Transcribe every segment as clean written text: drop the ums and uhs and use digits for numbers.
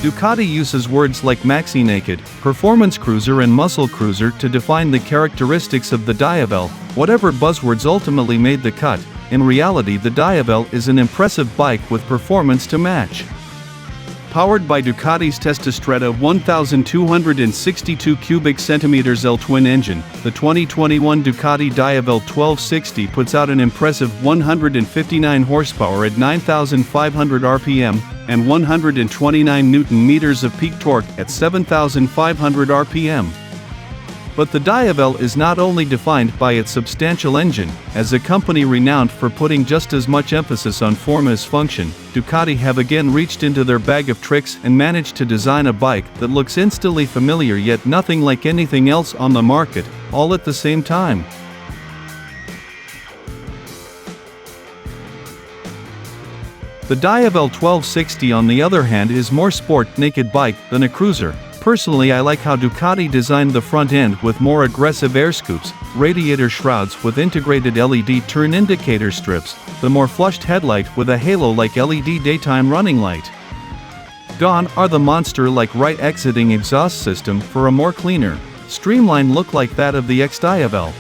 Ducati uses words like maxi naked, performance cruiser and muscle cruiser to define the characteristics of the Diavel. Whatever buzzwords ultimately made the cut, in reality the Diavel is an impressive bike with performance to match. Powered by Ducati's Testastretta 1262 cubic centimeters L twin engine, the 2021 Ducati Diavel 1260 puts out an impressive 159 horsepower at 9,500 RPM and 129 Nm of peak torque at 7,500 RPM. But the Diavel is not only defined by its substantial engine. As a company renowned for putting just as much emphasis on form as function, Ducati have again reached into their bag of tricks and managed to design a bike that looks instantly familiar yet nothing like anything else on the market, all at the same time. The Diavel 1260 on the other hand is more sport naked bike than a cruiser. Personally, I like how Ducati designed the front end with more aggressive air scoops, radiator shrouds with integrated LED turn indicator strips, the more flushed headlight with a halo-like LED daytime running light. Gone are the monster-like right exiting exhaust system for a more cleaner, streamlined look like that of the XDiavel.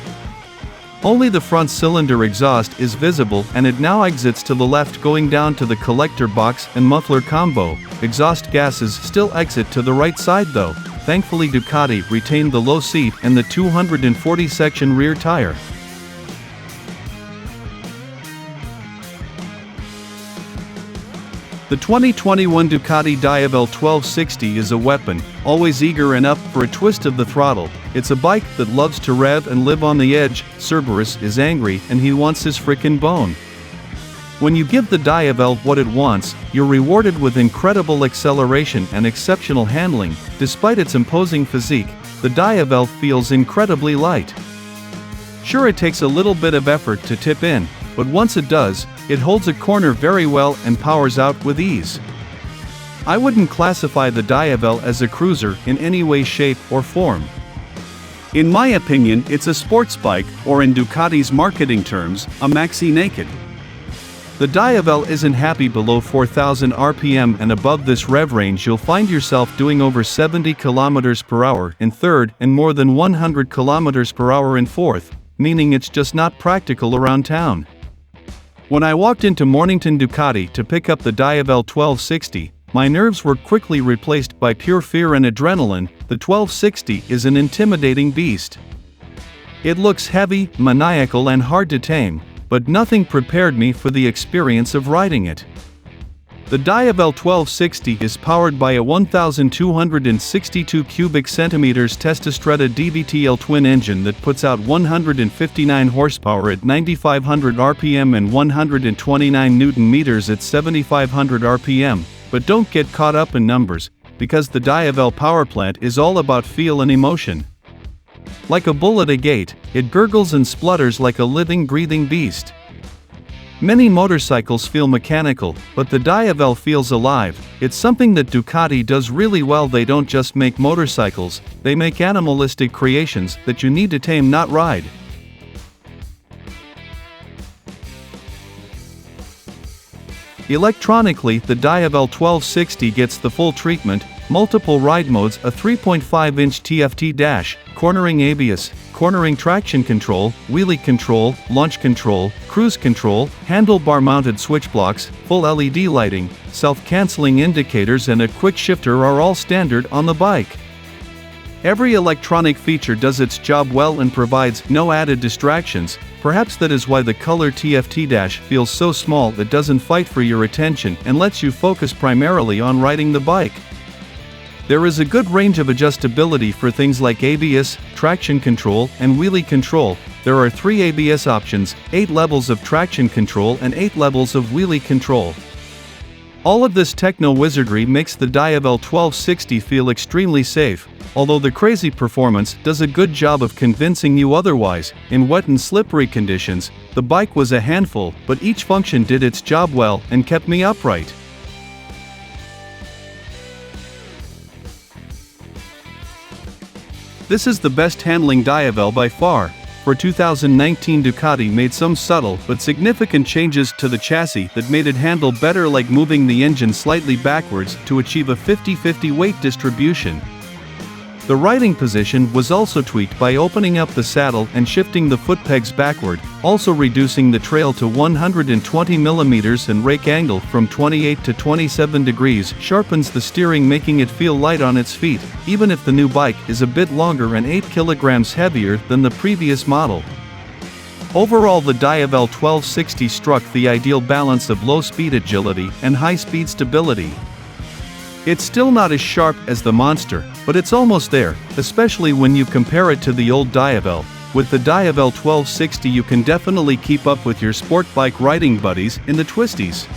Only the front cylinder exhaust is visible and it now exits to the left going down to the collector box and muffler combo. Exhaust gases still exit to the right side though. Thankfully Ducati retained the low seat and the 240 section rear tire. The 2021 Ducati Diavel 1260 is a weapon, always eager and up for a twist of the throttle. It's a bike that loves to rev and live on the edge. Cerberus is angry and he wants his frickin' bone. When you give the Diavel what it wants, you're rewarded with incredible acceleration and exceptional handling. Despite its imposing physique, the Diavel feels incredibly light. Sure, it takes a little bit of effort to tip in, but once it does, it holds a corner very well and powers out with ease. I wouldn't classify the Diavel as a cruiser in any way, shape, or form. In my opinion, it's a sports bike, or in Ducati's marketing terms, a maxi naked. The Diavel isn't happy below 4,000 RPM, and above this rev range you'll find yourself doing over 70 km per hour in third and more than 100 km per hour in fourth, meaning it's just not practical around town. When I walked into Mornington Ducati to pick up the Diavel 1260, my nerves were quickly replaced by pure fear and adrenaline. The 1260 is an intimidating beast. It looks heavy, maniacal and hard to tame, but nothing prepared me for the experience of riding it. The Diavel 1260 is powered by a 1262 cubic centimeters Testastretta DVTL twin engine that puts out 159 horsepower at 9,500 RPM and 129 Nm at 7,500 RPM. But don't get caught up in numbers, because the Diavel power plant is all about feel and emotion. Like a bull at a gate, it gurgles and splutters like a living, breathing beast. Many motorcycles feel mechanical, but the Diavel feels alive. It's something that Ducati does really well. They don't just make motorcycles, they make animalistic creations that you need to tame, not ride. Electronically, the Diavel 1260 gets the full treatment: multiple ride modes, a 3.5-inch TFT dash, cornering ABS, cornering traction control, wheelie control, launch control, cruise control, handlebar mounted switch blocks, full LED lighting, self-canceling indicators and a quick shifter are all standard on the bike. Every electronic feature does its job well and provides no added distractions. Perhaps that is why the color TFT dash feels so small. It doesn't fight for your attention and lets you focus primarily on riding the bike. There is a good range of adjustability for things like ABS, traction control, and wheelie control. There are 3 ABS options, 8 levels of traction control and 8 levels of wheelie control. All of this techno wizardry makes the Diavel 1260 feel extremely safe, although the crazy performance does a good job of convincing you otherwise. In wet and slippery conditions, the bike was a handful, but each function did its job well and kept me upright. This is the best handling Diavel by far. for 2019 Ducati made some subtle but significant changes to the chassis that made it handle better, like moving the engine slightly backwards to achieve a 50-50 weight distribution. The riding position was also tweaked by opening up the saddle and shifting the foot pegs backward, also reducing the trail to 120 mm and rake angle from 28 to 27 degrees sharpens the steering, making it feel light on its feet, even if the new bike is a bit longer and 8 kilograms heavier than the previous model. Overall, the Diavel 1260 struck the ideal balance of low-speed agility and high-speed stability. It's still not as sharp as the monster, but it's almost there, especially when you compare it to the old Diavel. With the Diavel 1260 you can definitely keep up with your sport bike riding buddies in the twisties.